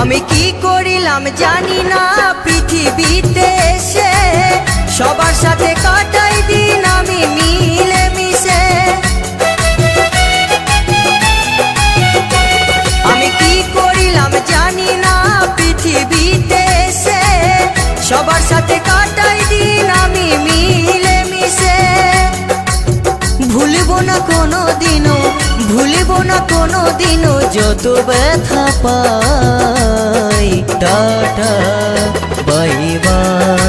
আমি কি করিলাম জানি না পৃথিবীতে এসে, সবার সাথে কাটাই দিন আমি মিলে মিশে। আমি কি করিলাম জানি না পৃথিবীতে এসে, সবার সাথে কাটাই দিন আমি মিলে মিশে। ভুলব না কোনো দিনও, ভুলব না কোনো দিনও যত ব্যথা পাই। Tata bye bye.